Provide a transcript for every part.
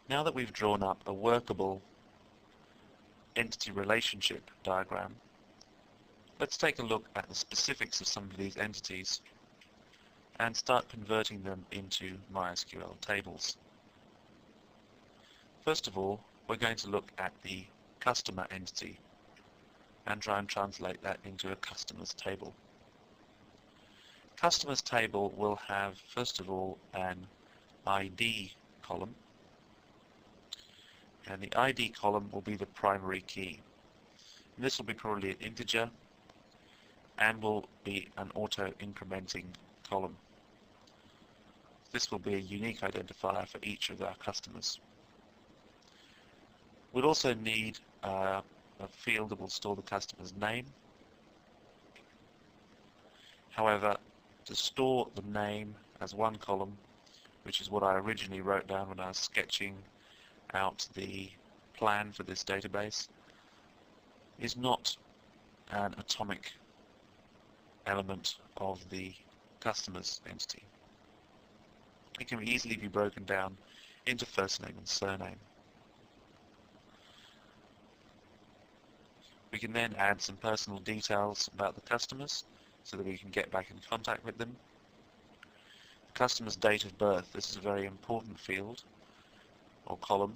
Now that we've drawn up a workable entity relationship diagram, let's take a look at the specifics of some of these entities and start converting them into MySQL tables. First of all, we're going to look at the customer entity and try and translate that into a customers table. Customers table will have, first of all, an ID column, and the ID column will be the primary key. And this will be probably an integer and will be an auto-incrementing column. This will be a unique identifier for each of our customers. We'll also need a field that will store the customer's name. However, to store the name as one column, which is what I originally wrote down when I was sketching out the plan for this database, is not an atomic element of the customer's entity. It can easily be broken down into first name and surname. We can then add some personal details about the customers so that we can get back in contact with them. The customer's date of birth, this is a very important field or column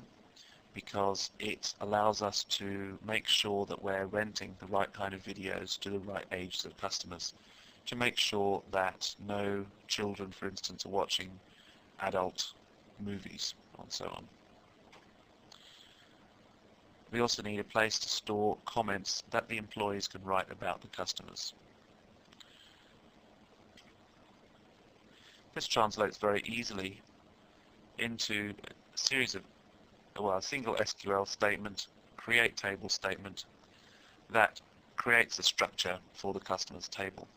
because it allows us to make sure that we're renting the right kind of videos to the right ages of customers, to make sure that no children, for instance, are watching adult movies and so on. We also need a place to store comments that the employees can write about the customers. This translates very easily into a series of, well, a single SQL statement, create table statement, that creates a structure for the customers table.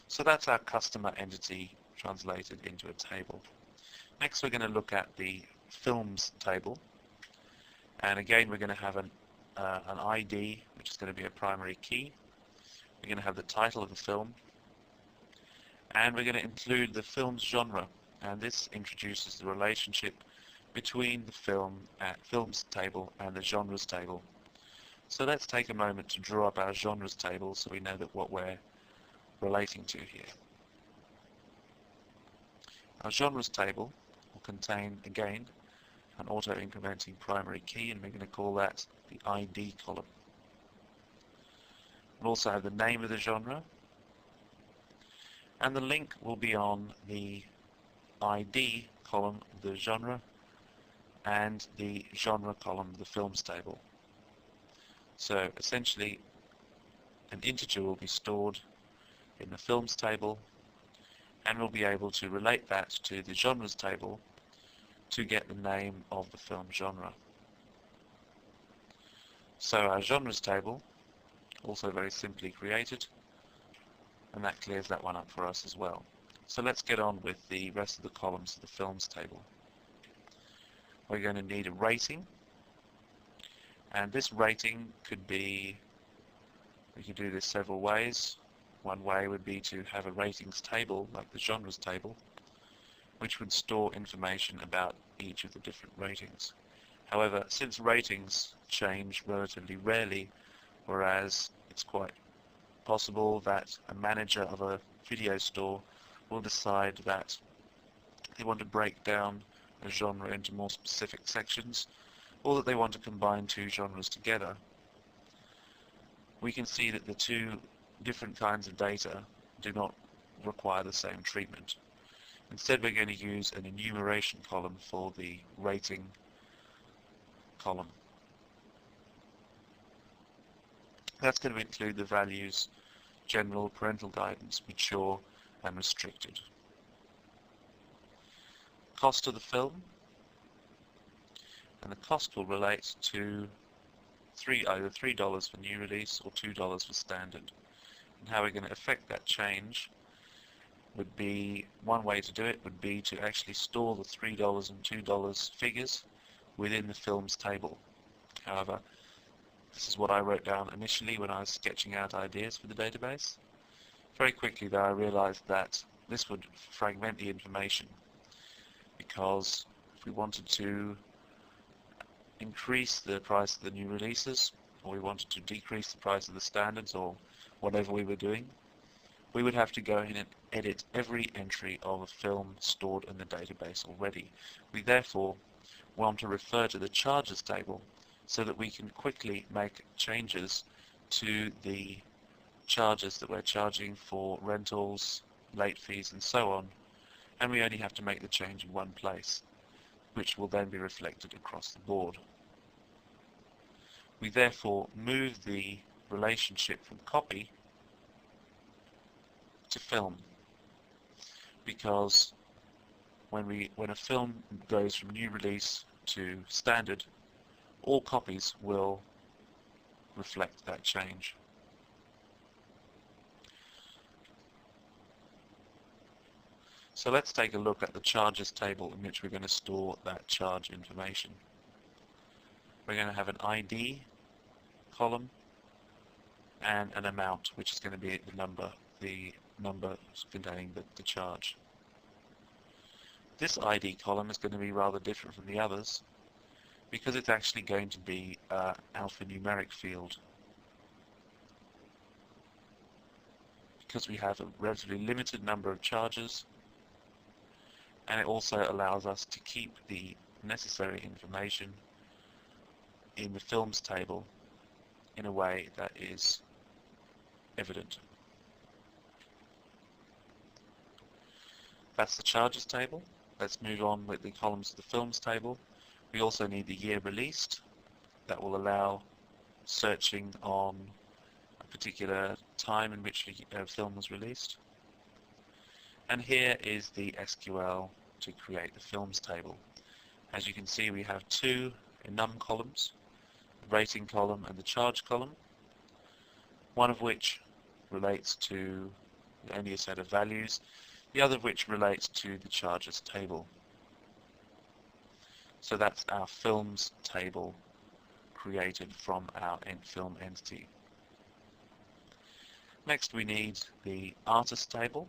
So that's our customer entity translated into a table. Next we're going to look at the films table, and again we're going to have an ID, which is going to be a primary key. We're going to have the title of the film, and we're going to include the film's genre, and this introduces the relationship between the films table and the genres table. So let's take a moment to draw up our genres table so we know that what we're relating to here. Our genres table will contain, again, an auto-incrementing primary key, and we're going to call that the ID column. We'll also have the name of the genre, and the link will be on the ID column of the genre and the genre column of the films table. So essentially an integer will be stored in the films table, and we'll be able to relate that to the genres table to get the name of the film genre. So our genres table, also very simply created, and that clears that one up for us as well. So let's get on with the rest of the columns of the films table. We're going to need a rating, and this rating could be, we could do this several ways. One way would be to have a ratings table like the genres table, which would store information about each of the different ratings. However, since ratings change relatively rarely, whereas it's quite possible that a manager of a video store will decide that they want to break down a genre into more specific sections, or that they want to combine two genres together, we can see that the two different kinds of data do not require the same treatment. Instead, we're going to use an enumeration column for the rating column. That's going to include the values general, parental guidance, mature, and restricted. Cost of the film, and the cost will relate to either $3 for new release or $2 for standard. And how we're going to affect that change would be, one way to do it would be to actually store the $3 and $2 figures within the films table. However, this is what I wrote down initially when I was sketching out ideas for the database. Very quickly though I realized that this would fragment the information. because if we wanted to increase the price of the new releases, or we wanted to decrease the price of the standards, or whatever we were doing, we would have to go in and edit every entry of a film stored in the database already. We therefore want to refer to the charges table so that we can quickly make changes to the charges that we're charging for rentals, late fees and so on, and we only have to make the change in one place, which will then be reflected across the board. We therefore move the relationship from copy to film, because when a film goes from new release to standard, all copies will reflect that change. So let's take a look at the charges table in which we're going to store that charge information. We're going to have an ID column and an amount, which is going to be the number containing the charge. This ID column is going to be rather different from the others because it's actually going to be an alphanumeric field. Because we have a relatively limited number of charges, and it also allows us to keep the necessary information in the films table in a way that is evident. That's the charges table. Let's move on with the columns of the films table. We also need the year released. That will allow searching on a particular time in which a film was released. And here is the SQL to create the films table. As you can see, we have two enum columns, the rating column and the charge column, one of which relates to only a set of values, the other of which relates to the charges table. So that's our films table created from our film entity. Next we need the artist table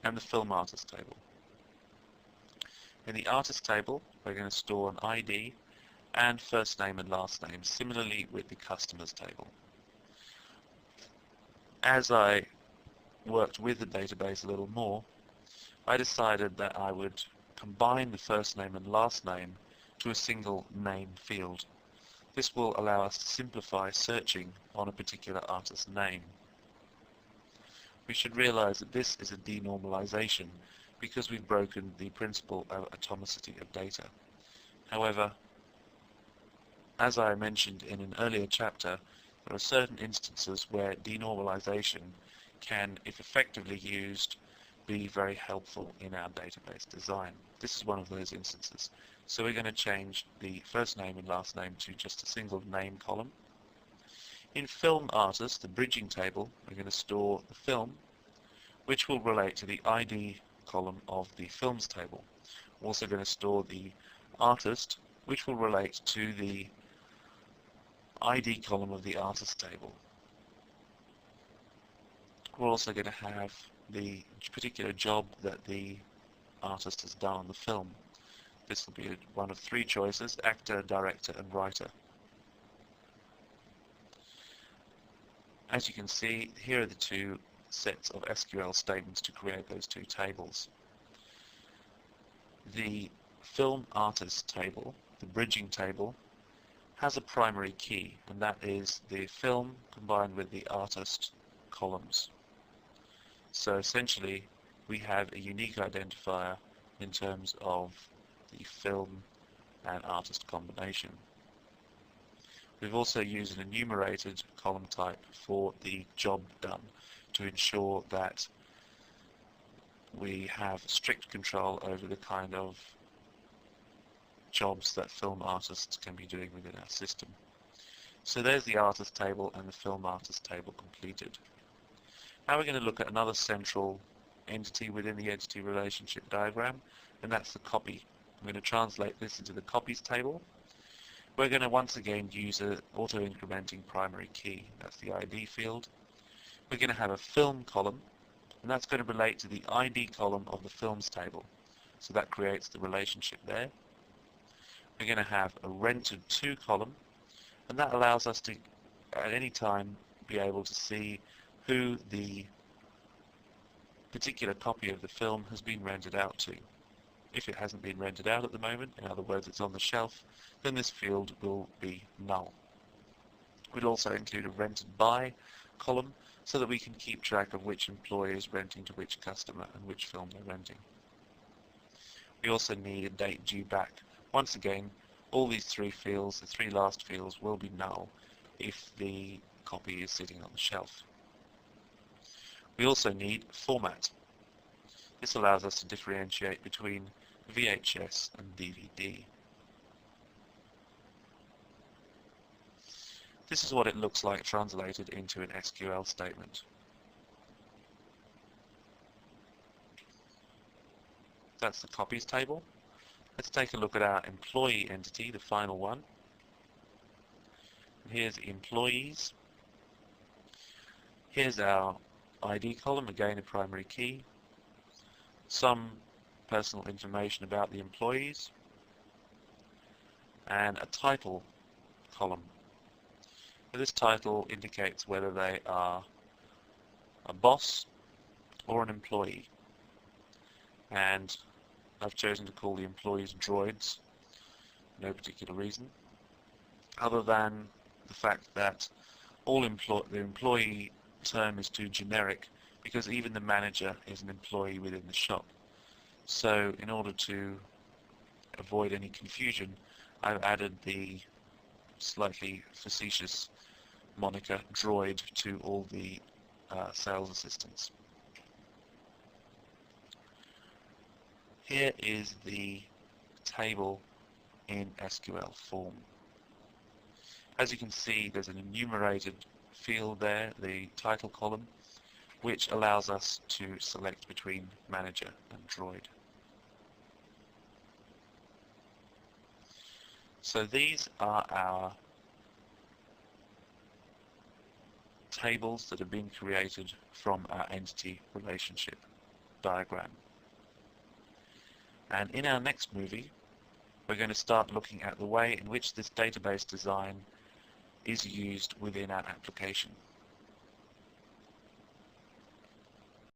and the film artist table. In the artist table, we're going to store an ID and first name and last name, similarly with the customers table. As I worked with the database a little more, I decided that I would combine the first name and last name to a single name field. This will allow us to simplify searching on a particular artist's name. We should realize that this is a denormalization because we've broken the principle of atomicity of data. However, as I mentioned in an earlier chapter, there are certain instances where denormalization can, if effectively used, be very helpful in our database design. This is one of those instances. So we're going to change the first name and last name to just a single name column. In film artist, the bridging table, we're going to store the film, which will relate to the ID column of the films table. We're also going to store the artist, which will relate to the ID column of the artist table. We're also going to have the particular job that the artist has done on the film. This will be one of three choices: actor, director and writer. As you can see, here are the two sets of SQL statements to create those two tables. The film artist table, the bridging table, has a primary key, and that is the film combined with the artist columns. So essentially, we have a unique identifier in terms of the film and artist combination. We've also used an enumerated column type for the job done to ensure that we have strict control over the kind of jobs that film artists can be doing within our system. So there's the artist table and the film artist table completed. Now we're going to look at another central entity within the entity relationship diagram, and that's the copy. I'm going to translate this into the copies table. We're going to once again use an auto-incrementing primary key. That's the ID field. We're going to have a film column, and that's going to relate to the ID column of the films table. So that creates the relationship there. We're going to have a rented to column, and that allows us to at any time be able to see who the particular copy of the film has been rented out to. If it hasn't been rented out at the moment, in other words it's on the shelf, then this field will be null. We'll also include a rented by column so that we can keep track of which employee is renting to which customer and which film they're renting. We also need a date due back. Once again, all these three fields, the three last fields, will be null if the copy is sitting on the shelf. We also need format. This allows us to differentiate between VHS and DVD. This is what it looks like translated into an SQL statement. That's the copies table. Let's take a look at our employee entity, the final one. And here's the employees. Here's our ID column, again a primary key. Some personal information about the employees. And a title column. So this title indicates whether they are a boss or an employee. And I've chosen to call the employees droids, no particular reason, other than the fact that the employee term is too generic, because even the manager is an employee within the shop. So in order to avoid any confusion, I've added the slightly facetious moniker droid to all the sales assistants. Here is the table in SQL form. As you can see, there's an enumerated field there, the title column, which allows us to select between manager and droid. So these are our tables that have been created from our entity relationship diagram. And in our next movie, we're going to start looking at the way in which this database design is used within our application.